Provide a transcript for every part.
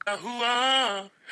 हुआ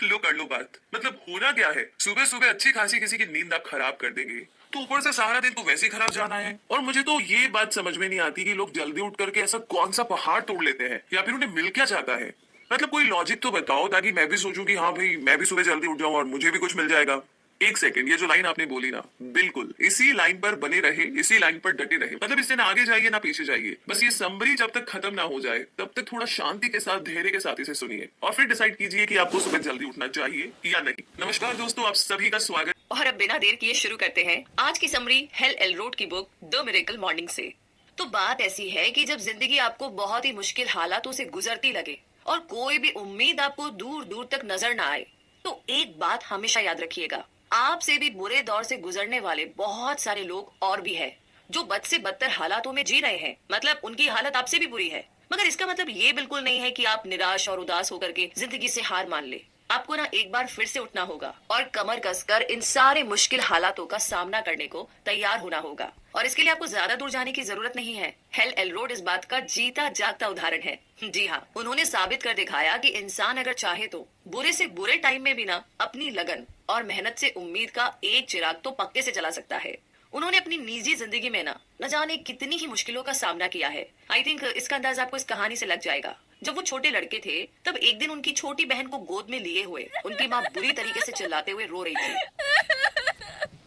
लो कर लो बात। मतलब होना क्या है, सुबह सुबह अच्छी खासी किसी की नींद आप खराब कर देंगे तो ऊपर से सारा दिन तो वैसे ही खराब जाना है। और मुझे तो ये बात समझ में नहीं आती कि लोग जल्दी उठ करके ऐसा कौन सा पहाड़ तोड़ लेते हैं, या फिर उन्हें मिल क्या जाता है। मतलब कोई लॉजिक तो बताओ ताकि मैं भी सोचूं कि हाँ भाई मैं भी सुबह जल्दी उठ जाऊं और मुझे भी कुछ मिल जाएगा। एक सेकंड, ये जो लाइन आपने बोली ना, बिल्कुल इसी लाइन पर बने रहे, इसी लाइन पर डटे रहे। मतलब इससे ना आगे जाइए ना पीछे जाइए, बस ये समरी जब तक खत्म ना हो जाए तब तक थोड़ा शांति के साथ धैर्य के साथ इसे सुनिए और फिर डिसाइड कीजिए कि आपको सुबह जल्दी उठना चाहिए या नहीं। नमस्कार दोस्तों, आप सभी का स्वागत। और अब बिना देर किए शुरू करते हैं आज की समरी हेल एलरोड की बुक द मिरेकल मॉर्निंग से। तो बात ऐसी है कि जब जिंदगी आपको बहुत ही मुश्किल हालातों से गुजरती लगे और कोई भी उम्मीद आपको दूर दूर तक नजर ना आए, तो एक बात हमेशा याद रखिएगा, आपसे भी बुरे दौर से गुजरने वाले बहुत सारे लोग और भी हैं जो बद से बदतर हालातों में जी रहे हैं। मतलब उनकी हालत आपसे भी बुरी है, मगर इसका मतलब ये बिल्कुल नहीं है कि आप निराश और उदास होकर के जिंदगी से हार मान ले। आपको ना एक बार फिर से उठना होगा और कमर कसकर इन सारे मुश्किल हालातों का सामना करने को तैयार होना होगा। और इसके लिए आपको ज्यादा दूर जाने की जरूरत नहीं है। हेल एलरोड इस बात का जीता जागता उदाहरण है। जी हाँ, उन्होंने साबित कर दिखाया कि इंसान अगर चाहे तो बुरे से बुरे टाइम में भी ना अपनी लगन और मेहनत से उम्मीद का एक चिराग तो पक्के से जला सकता है। उन्होंने अपनी निजी जिंदगी में ना न जाने कितनी ही मुश्किलों का सामना किया है। आई थिंक इसका अंदाज आपको इस कहानी से लग जाएगा। जब वो छोटे लड़के थे तब एक दिन उनकी छोटी बहन को गोद में लिए हुए उनकी माँ बुरी तरीके से चिल्लाते हुए रो रही थी।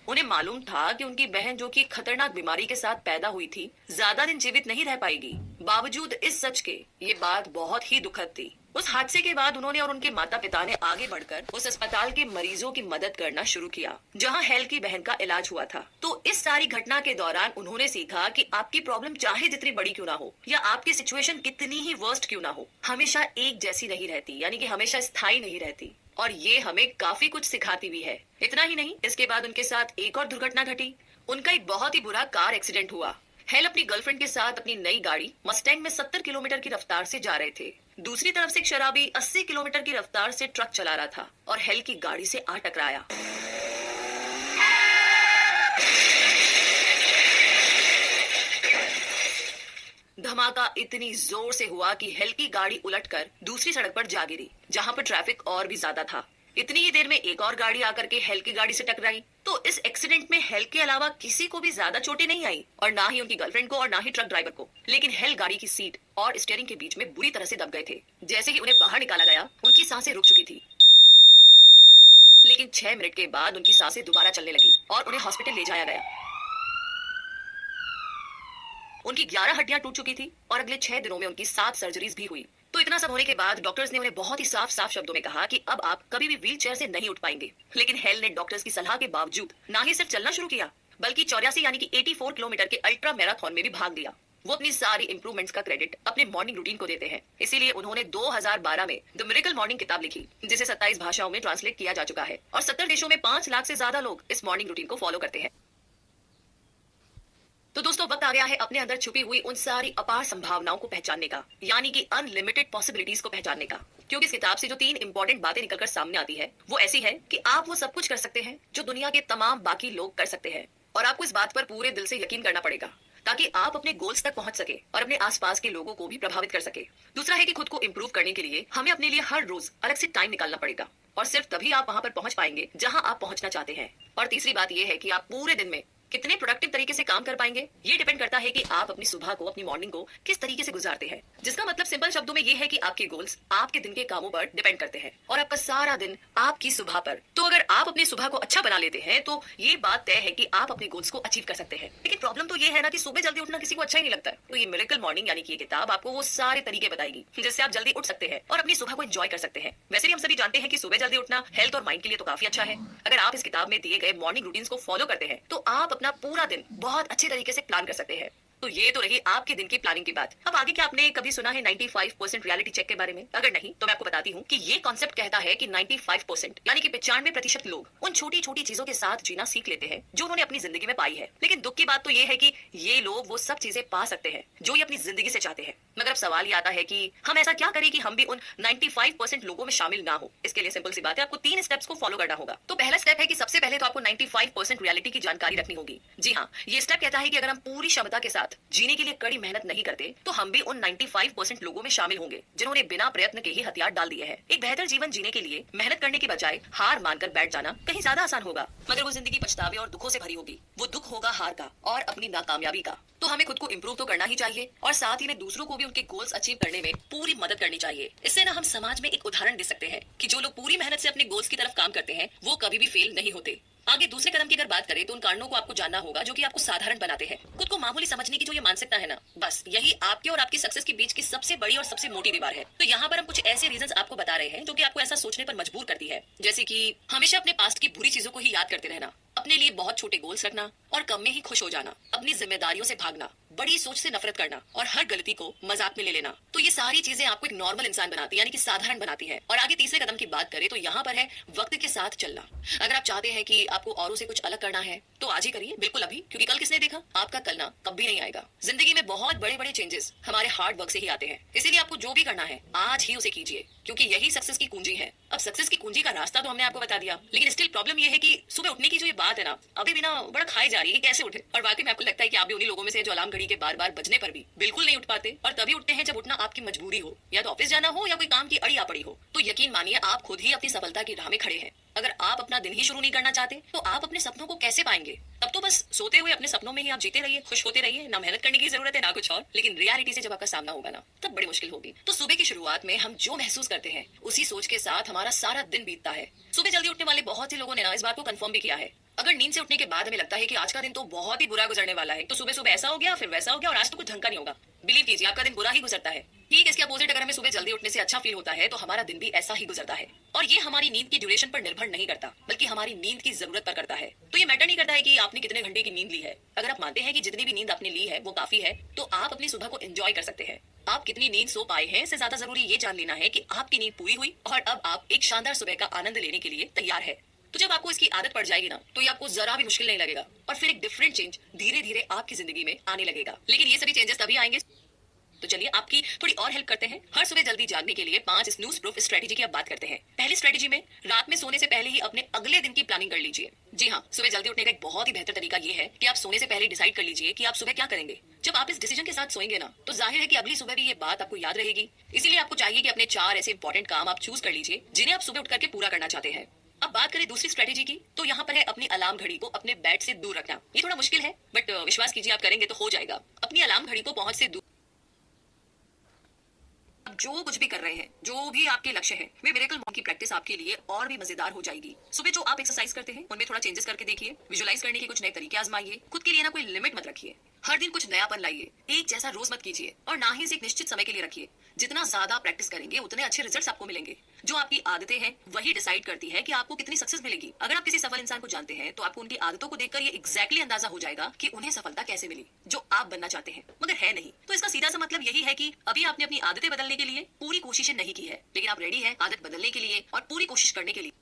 उन्हें मालूम था कि उनकी बहन जो कि खतरनाक बीमारी के साथ पैदा हुई थी ज्यादा दिन जीवित नहीं रह पाएगी। बावजूद इस सच के ये बात बहुत ही दुखद थी। उस हादसे के बाद उन्होंने और उनके माता पिता ने आगे बढ़कर उस अस्पताल के मरीजों की मदद करना शुरू किया जहां हेल की बहन का इलाज हुआ था। तो इस सारी घटना के दौरान उन्होंने सीखा कि आपकी प्रॉब्लम चाहे जितनी बड़ी क्यों ना हो या आपकी सिचुएशन कितनी ही वर्स्ट क्यों ना हो, हमेशा एक जैसी नहीं रहती, यानी कि हमेशा स्थायी नहीं रहती। और ये हमें काफी कुछ सिखाती भी है। इतना ही नहीं, इसके बाद उनके साथ एक और दुर्घटना घटी। उनका एक बहुत ही बुरा कार एक्सीडेंट हुआ। हेल अपनी गर्लफ्रेंड के साथ अपनी नई गाड़ी मस्टैंग में 70 किलोमीटर की रफ्तार से जा रहे थे। दूसरी तरफ से एक शराबी 80 किलोमीटर की रफ्तार से ट्रक चला रहा था और हेल की गाड़ी से आ टकराया। धमाका इतनी जोर से हुआ कि हेल की गाड़ी उलटकर दूसरी सड़क पर जा गिरी जहां पर ट्रैफिक और भी ज्यादा था। इतनी ही देर में एक और गाड़ी आकर के हेल की गाड़ी से टकराई। तो इस एक्सीडेंट में हेल के अलावा किसी को भी ज्यादा चोटें नहीं आई और ना ही उनकी गर्लफ्रेंड को और ना ही ट्रक ड्राइवर को। लेकिन हेल गाड़ी की सीट और स्टीयरिंग के बीच में बुरी तरह से दब गए थे। जैसे ही उन्हें बाहर निकाला गया उनकी सांसें रुक चुकी थी, लेकिन 6 मिनट के बाद उनकी सांसें दोबारा चलने लगी और उन्हें हॉस्पिटल ले जाया गया। उनकी 11 हड्डियां टूट चुकी थी और अगले 6 दिनों में उनकी 7 सर्जरीज भी हुई। तो इतना सब होने के बाद डॉक्टर्स ने उन्हें बहुत ही साफ साफ शब्दों में कहा कि अब आप कभी भी व्हील चेयर से नहीं उठ पाएंगे। लेकिन हेल ने डॉक्टर्स की सलाह के बावजूद ना ही सिर्फ चलना शुरू किया बल्कि 84 यानी कि 84 किलोमीटर के अल्ट्रा मैराथन में भी भाग लिया। वो अपनी सारी इंप्रूवमेंट्स का क्रेडिट अपने मॉर्निंग रूटीन को देते हैं। इसीलिए उन्होंने 2012 में द मिरेकल मॉर्निंग किताब लिखी जिसे 27 भाषाओं में ट्रांसलेट किया जा चुका है और 70 देशों में 5 लाख से ज्यादा लोग इस मॉर्निंग रूटीन को फॉलो करते हैं। तो दोस्तों, वक्त आ गया है अपने अंदर छुपी हुई उन सारी अपार संभावनाओं को पहचानने का, यानी कि अनलिमिटेड पॉसिबिलिटीज को पहचानने का। क्योंकि इस किताब से जो 3 इंपॉर्टेंट बातें निकलकर सामने आती है वो ऐसी है कि आप वो सब कुछ कर सकते हैं जो दुनिया के तमाम बाकी लोग कर सकते हैं। और आपको इस बात पर पूरे दिल से यकीन करना पड़ेगा ताकि आप अपने गोल्स तक पहुंच सके और अपने आसपास के लोगों को भी प्रभावित कर सके। दूसरा है कि खुद को इम्प्रूव करने के लिए हमें अपने लिए हर रोज अलग से टाइम निकालना पड़ेगा और सिर्फ तभी आप वहां पर पहुंच पाएंगे जहां आप पहुंचना चाहते हैं। और तीसरी बात यह है कि आप पूरे दिन में कितने प्रोडक्टिव तरीके से काम कर पाएंगे ये डिपेंड करता है कि आप अपनी सुबह को, अपनी मॉर्निंग को किस तरीके से गुजारते हैं। जिसका मतलब सिंपल शब्दों में ये है कि आपके गोल्स आपके दिन के कामों पर डिपेंड करते हैं और आपका सारा दिन आपकी सुबह पर। तो अगर आप अपनी सुबह को अच्छा बना लेते हैं तो ये बात तय है कि आप अपने गोल्स को अचीव कर सकते हैं। लेकिन प्रॉब्लम तो ये है ना कि सुबह जल्दी उठना किसी को अच्छा ही नहीं लगता है। तो ये मिरेकल मॉर्निंग यानी कि ये किताब आपको वो सारे तरीके बताएगी जिससे आप जल्दी उठ सकते हैं और अपनी सुबह को एंजॉय कर सकते हैं। वैसे भी हम सभी जानते हैं कि सुबह जल्दी उठना हेल्थ और माइंड के लिए तो काफी अच्छा है। अगर आप इस किताब में दिए गए मॉर्निंग रूटीन्स को फॉलो करते हैं तो आप अपना पूरा दिन बहुत अच्छे तरीके से प्लान कर सकते हैं। तो ये तो रही आपके दिन की प्लानिंग की बात। अब आगे क्या आपने कभी सुना है 95% रियलिटी चेक के बारे में? अगर नहीं तो मैं आपको बताती हूँ कि ये कॉन्सेप्ट कहता है कि 95% यानी कि 95% लोग उन छोटी छोटी चीजों के साथ जीना सीख लेते हैं जो उन्होंने अपनी जिंदगी में पाई है। लेकिन दुख की बात तो ये है कि ये लोग वो सब चीजें पा सकते हैं जो ये अपनी जिंदगी से चाहते हैं। मगर अब सवाल ये आता है कि हम ऐसा क्या करें कि हम भी उन 95% लोगों में शामिल ना हो। इसके लिए सिंपल सी बात है, आपको 3 स्टेप्स को फॉलो करना होगा। तो पहला स्टेप है कि सबसे पहले तो आपको 95% रियलिटी की जानकारी रखनी होगी। जी हाँ, ये स्टेप कहता है कि अगर हम पूरी क्षमता के साथ साथ जीने के लिए कड़ी मेहनत नहीं करते तो हम भी उन 95% लोगों में शामिल होंगे जिन्होंने बिना प्रयत्न के ही हथियार डाल दिए हैं। एक बेहतर जीवन जीने के लिए मेहनत करने के बजाय हार मानकर बैठ जाना कहीं ज्यादा आसान होगा, मगर वो जिंदगी पछतावे और दुखों से भरी होगी। वो दुख होगा हार का और अपनी नाकामयाबी का। तो हमें खुद को इम्प्रूव तो करना ही चाहिए और साथ ही में दूसरों को भी उनके गोल्स अचीव करने में पूरी मदद करनी चाहिए। इससे ना हम समाज में एक उदाहरण दे सकते हैं कि जो लोग पूरी मेहनत से अपने गोल्स की तरफ काम करते हैं वो कभी भी फेल नहीं होते। आगे दूसरे कदम की अगर बात करें तो उन कारणों को आपको जानना होगा जो कि आपको साधारण बनाते हैं। खुद को मामूली समझने की जो ये मानसिकता है ना, बस यही आपके और आपकी सक्सेस के बीच की सबसे बड़ी और सबसे मोटी दीवार है। तो यहाँ पर हम कुछ ऐसे रीजंस आपको बता रहे हैं जो कि आपको ऐसा सोचने पर मजबूर करती है, जैसे कि हमेशा अपने पास्ट की बुरी चीजों को ही याद करते रहना, अपने लिए बहुत छोटे गोल्स रखना और कम में ही खुश हो जाना, अपनी जिम्मेदारियों से भागना, बड़ी सोच से नफरत करना और हर गलती को मजाक में ले लेना। तो ये सारी चीजें आपको एक नॉर्मल इंसान बनाती है, यानी कि साधारण बनाती है। और आगे तीसरे कदम की बात करें तो यहाँ पर है वक्त के साथ चलना। अगर आप चाहते हैं कि आपको औरों से कुछ अलग करना है तो आज ही करिए, बिल्कुल अभी, क्योंकि कल किसने देखा, आपका कल ना कभी नहीं आएगा। जिंदगी में बहुत बड़े बड़े चेंजेस हमारे हार्ड वर्क से ही आते हैं, इसीलिए आपको जो भी करना है आज ही उसे कीजिए, क्योंकि यही सक्सेस की कुंजी है। अब सक्सेस की कुंजी का रास्ता तो हमने आपको बता दिया, लेकिन स्टिल प्रॉब्लम ये है कि सुबह उठने की जो ये बात है ना, अभी भी ना बड़ा खाई जा रही है कि कैसे उठे। और वाकई में आपको लगता है कि आप भी उन्हीं लोगों में से जो अलार्म घड़ी के बार बार बजने पर भी बिल्कुल नहीं उठ पाते और तभी उठते हैं जब उठना आपकी मजबूरी हो, या तो ऑफिस जाना हो या कोई काम की अड़ी आ पड़ी हो। तो यकीन मानिए आप खुद ही अपनी सफलता की राह में खड़े हैं। अगर आप अपना दिन ही शुरू नहीं करना चाहते तो आप अपने सपनों को कैसे पाएंगे? तब तो बस सोते हुए अपने सपनों में ही आप जीते रहिए, खुश होते रहिए, ना मेहनत करने की जरूरत है ना कुछ और। लेकिन रियलिटी से जब आपका सामना होगा ना, तब बड़ी मुश्किल होगी। तो सुबह की शुरुआत में हम जो महसूस करते हैं उसी सोच के साथ हमारा सारा दिन बीतता है। सुबह जल्दी उठने वाले बहुत से लोगों ने ना इस बात को कंफर्म भी किया है। अगर नींद से उठने के बाद हमें लगता है कि आज का दिन तो बहुत ही बुरा गुजरने वाला है, तो सुबह सुबह ऐसा हो गया फिर वैसा हो गया और आज तो कुछ ढंग का नहीं होगा, बिलीव कीजिए आपका दिन बुरा ही गुजरता है। ठीक इसके अपोजिट अगर हमें सुबह जल्दी उठने से अच्छा फील होता है तो हमारा दिन भी ऐसा ही गुजरता है। और ये हमारी नींद की ड्यूरेशन पर निर्भर नहीं करता, बल्कि हमारी नींद की जरूरत पर करता है। तो ये मैटर नहीं करता है कि आपने कितने घंटे की नींद ली है। अगर आप मानते हैं कि जितनी भी नींद आपने ली है वो काफी है, तो आप अपनी सुबह को एंजॉय कर सकते हैं। आप कितनी नींद सो पाए हैं इससे ज्यादा जरूरी ये जान लेना है कि आपकी नींद पूरी हुई और अब आप एक शानदार सुबह का आनंद लेने के लिए तैयार है। तो जब आपको इसकी आदत पड़ जाएगी ना, तो ये आपको जरा भी मुश्किल नहीं लगेगा और फिर एक डिफरेंट चेंज धीरे धीरे आपकी जिंदगी में आने लगेगा। लेकिन ये सभी चेंजेस तभी आएंगे। तो चलिए आपकी थोड़ी और हेल्प करते हैं। हर सुबह जल्दी जागने के लिए 5 स्नूज प्रूफ स्ट्रेटेजी की अब बात करते हैं। पहली स्ट्रेटेजी में रात में सोने से पहले ही अपने अगले दिन की प्लानिंग कर लीजिए। जी हाँ, सुबह जल्दी उठने का एक बहुत ही बेहतर तरीका ये है कि आप सोने से पहले डिसाइड कर लीजिए कि आप सुबह क्या करेंगे। जब आप इस डिसीजन के साथ सोएंगे ना, तो जाहिर है कि अगली सुबह भी ये बात आपको याद रहेगी। इसीलिए आपको चाहिए कि अपने 4 ऐसे इंपॉर्टेंट काम आप चूज कर लीजिए जिन्हें आप सुबह उठ करके पूरा करना चाहते हैं। अब बात करें दूसरी स्ट्रेटेजी की, तो यहाँ पर है अपनी अलार्म घड़ी को अपने बेड से दूर रखना। ये थोड़ा मुश्किल है, बट विश्वास कीजिए आप करेंगे तो हो जाएगा। अपनी अलार्म घड़ी को पहुंच से दूर जो कुछ भी कर रहे हैं, जो भी आपके लक्ष्य है, वे मिरेकल मॉर्निंग की प्रैक्टिस आपके लिए और भी मजेदार हो जाएगी। सुबह जो आप एक्सरसाइज करते हैं उनमें थोड़ा चेंजेस करके देखिए, विजुअलाइज करने के कुछ नए तरीके आजमाइए, खुद के लिए ना कोई लिमिट मत रखिए, हर दिन कुछ नयापन लाइए, एक जैसा रोज मत कीजिए और ना ही इसे एक निश्चित समय के लिए रखिए। जितना ज्यादा प्रैक्टिस करेंगे उतने अच्छे रिजल्ट्स आपको मिलेंगे। जो आपकी आदतें हैं वही डिसाइड करती है कि आपको कितनी सक्सेस मिलेगी। अगर आप किसी सफल इंसान को जानते हैं तो आपको उनकी आदतों को देखकर ये एग्जैक्टली अंदाजा हो जाएगा कि उन्हें सफलता कैसे मिली, जो आप बनना चाहते हैं मगर है नहीं। तो इसका सीधा सा मतलब यही है कि अभी आपने अपनी आदतें बदलने के लिए पूरी कोशिशें नहीं की है, लेकिन आप रेडी हैं आदत बदलने के लिए और पूरी कोशिश करने के लिए।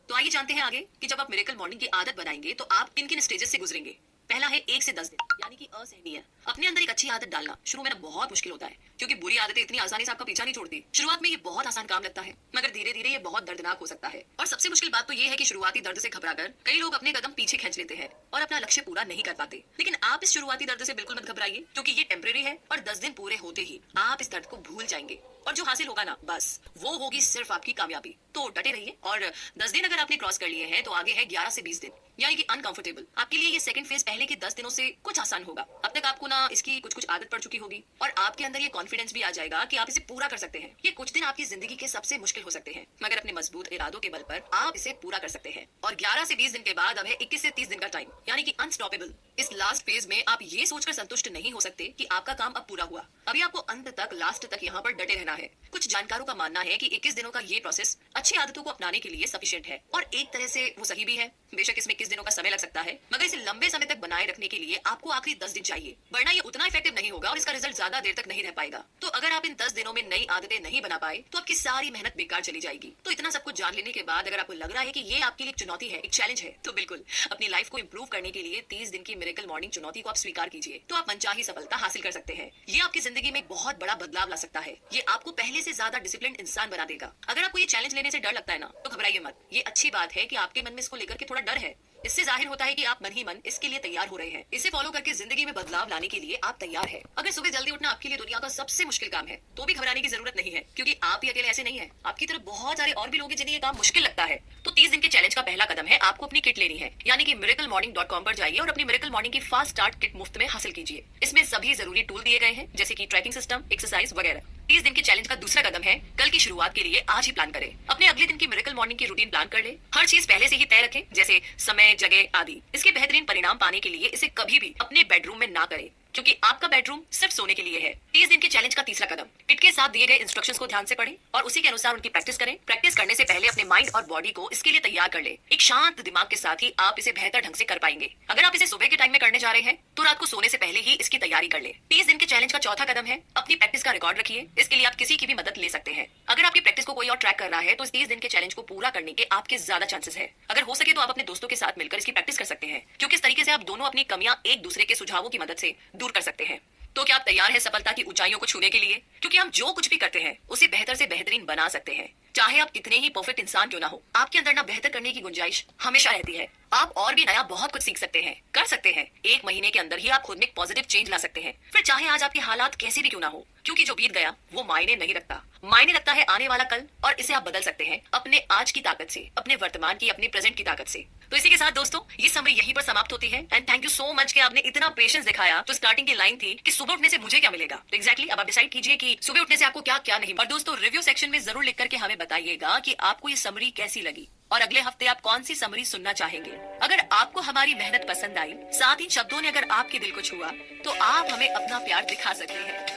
तो आइए जानते हैं आगे कि जब आप मिरेकल मॉर्निंग की आदत बनाएंगे तो आप किन किन स्टेजेस से गुजरेंगे। पहला है 1 से 10 दिन, यानी कि असहनीय। अपने अंदर एक अच्छी आदत डालना शुरू में ना बहुत मुश्किल होता है, क्योंकि बुरी आदतें इतनी आसानी से आपका पीछा नहीं छोड़ती। शुरुआत में ये बहुत आसान काम लगता है, मगर धीरे धीरे ये बहुत दर्दनाक हो सकता है। और सबसे मुश्किल बात तो ये है कि शुरुआती दर्द से घबराकर कई लोग अपने कदम पीछे खींच लेते हैं और अपना लक्ष्य पूरा नहीं कर पाते। लेकिन आप इस शुरुआती दर्द से बिल्कुल मत घबराइए, क्योंकि ये टेम्परेरी है और 10 दिन पूरे होते ही आप इस दर्द को भूल जाएंगे और जो हासिल होगा ना, बस वो होगी सिर्फ आपकी कामयाबी। तो डटे रहिए और 10 दिन अगर आपने क्रॉस कर लिए हैं तो आगे है 11 से 20 दिन, यानी कि अनकंफर्टेबल। आपके लिए ये सेकंड फेज पहले के 10 दिनों से कुछ आसान होगा। अब तक आपको ना इसकी कुछ आदत पड़ चुकी होगी और आपके अंदर ये कॉन्फिडेंस भी आ जाएगा कि आप इसे पूरा कर सकते हैं। ये कुछ दिन आपकी जिंदगी के सबसे मुश्किल हो सकते हैं, मगर अपने मजबूत इरादों के बल पर आप इसे पूरा कर सकते हैं। और 11 से 20 दिन के बाद अब है 21 से 30 दिन का टाइम, यानी कि अनस्टॉपेबल। इस लास्ट फेज में आप ये सोचकर संतुष्ट नहीं हो सकते कि आपका काम अब पूरा हुआ। अभी आपको अंत तक, लास्ट तक यहाँ पर डटे रहना है। कुछ जानकारों का मानना है कि 21 दिनों का ये प्रोसेस अच्छी आदतों को अपनाने के लिए सफिशिएंट है और एक तरह से वो सही भी है। बेशक इसमें 21 दिनों का समय लग सकता है, मगर इसे लंबे समय तक बनाए रखने के लिए आपको आखिरी 10 दिन चाहिए, वरना ये उतना इफेक्टिव नहीं होगा और इसका रिजल्ट ज्यादा देर तक नहीं रह पाएगा। तो अगर आप इन 10 दिनों में नई आदतें नहीं बना पाए तो आपकी सारी मेहनत बेकार चली जाएगी। तो इतना सब कुछ जान लेने के बाद अगर आपको लग रहा है कि ये आपके लिए एक चुनौती है, एक चैलेंज है, तो बिल्कुल अपनी लाइफ को इंप्रूव करने के लिए 30 दिन की मिरेकल मॉर्निंग चुनौती को आप स्वीकार कीजिए, तो आप मनचाही सफलता हासिल कर सकते हैं। ये आपकी जिंदगी में एक बहुत बड़ा बदलाव ला सकता है। ये आपको पहले से ज्यादा डिसिप्लिन इंसान बना देगा। अगर आपको ये चैलेंज लेने से डर लगता है ना, तो घबराइए मत। ये अच्छी बात है कि आपके मन में इसको लेकर के थोड़ा डर है। इससे जाहिर होता है कि आप मन ही मन इसके लिए तैयार हो रहे हैं। इसे फॉलो करके जिंदगी में बदलाव लाने के लिए आप तैयार हैं। अगर सुबह जल्दी उठना आपके लिए दुनिया का सबसे मुश्किल काम है तो भी घबराने की जरूरत नहीं है, क्योंकि आप ही अकेले ऐसे नहीं है। आपकी तरफ बहुत सारे और भी लोग हैं जिन्हें ये काम मुश्किल लगता है। तो 30 दिन के चैलेंज का पहला कदम है आपको अपनी किट लेनी है, यानी कि miraclemorning.com पर जाइए और अपनी मिरेकल मॉर्निंग की फास्ट स्टार्ट किट मुफ्त में हासिल कीजिए। इसमें सभी जरूरी टूल दिए गए हैं, जैसे कि ट्रैकिंग सिस्टम, एक्सरसाइज वगैरह। 30 दिन के चैलेंज का दूसरा कदम है कल की शुरुआत के लिए आज ही प्लान करें। अपने अगले दिन की मिरेकल मॉर्निंग की रूटीन प्लान कर ले। हर चीज पहले से ही तय रखें, जैसे समय, जगह आदि। इसके बेहतरीन परिणाम पाने के लिए इसे कभी भी अपने बेडरूम में ना करें, क्योंकि आपका बेडरूम सिर्फ सोने के लिए है। 30 दिन के चैलेंज का तीसरा कदम, किट के साथ दिए गए इंस्ट्रक्शंस को ध्यान से पढ़ें और उसी के अनुसार उनकी प्रैक्टिस करें। प्रैक्टिस करने से पहले अपने माइंड और बॉडी को इसके लिए तैयार कर ले। एक शांत दिमाग के साथ ही आप इसे बेहतर ढंग से कर पाएंगे। अगर आप इसे सुबह के टाइम में करने जा रहे हैं तो रात को सोने से पहले ही इसकी तैयारी कर ले। 30 दिन के चैलेंज का चौथा कदम है अपनी प्रैक्टिस का रिकॉर्ड रखिए। इसके लिए आप किसी की भी मदद ले सकते हैं। अगर आपकी प्रैक्टिस को कोई और ट्रैक कर रहा है तो इस 30 दिन के चैलेंज को पूरा करने के आपके ज्यादा चांसेस है। अगर हो सके तो आप अपने दोस्तों के साथ मिलकर इसकी प्रैक्टिस कर सकते हैं, क्योंकि इस तरीके से आप दोनों अपनी कमियां एक दूसरे के सुझावों की मदद से दूर कर सकते हैं। तो क्या आप तैयार हैं सफलता की ऊंचाइयों को छूने के लिए? क्योंकि हम जो कुछ भी करते हैं उसे बेहतर से बेहतरीन बना सकते हैं। चाहे आप कितने ही परफेक्ट इंसान क्यों ना हो, आपके अंदर ना बेहतर करने की गुंजाइश हमेशा रहती है। आप और भी नया बहुत कुछ सीख सकते हैं, कर सकते हैं। 1 महीने के अंदर ही आप खुद में पॉजिटिव चेंज ला सकते हैं। फिर चाहे आज आपके हालात कैसे भी क्यों ना हो, क्योंकि जो बीत गया वो मायने नहीं रखता। मायने रखता है आने वाला कल, और इसे आप बदल सकते हैं अपने आज की ताकत से, अपने वर्तमान की, अपनी प्रेजेंट की ताकत से। तो इसी के साथ दोस्तों ये समरी यहीं पर समाप्त होती है। And thank you so much कि आपने इतना पेशेंस दिखाया। तो स्टार्टिंग की लाइन थी कि सुबह उठने से मुझे क्या मिलेगा, तो एग्जैक्टली अब आप डिसाइड कीजिए कि सुबह उठने से आपको क्या क्या नहीं। और दोस्तों रिव्यू सेक्शन में जरूर लिख करके हमें बताइएगा कि आपको ये समरी कैसी लगी और अगले हफ्ते आप कौन सी समरी सुनना चाहेंगे। अगर आपको हमारी मेहनत पसंद आई, साथ ही शब्दों ने अगर आपके दिल को छुआ, तो आप हमें अपना प्यार दिखा सकते हैं।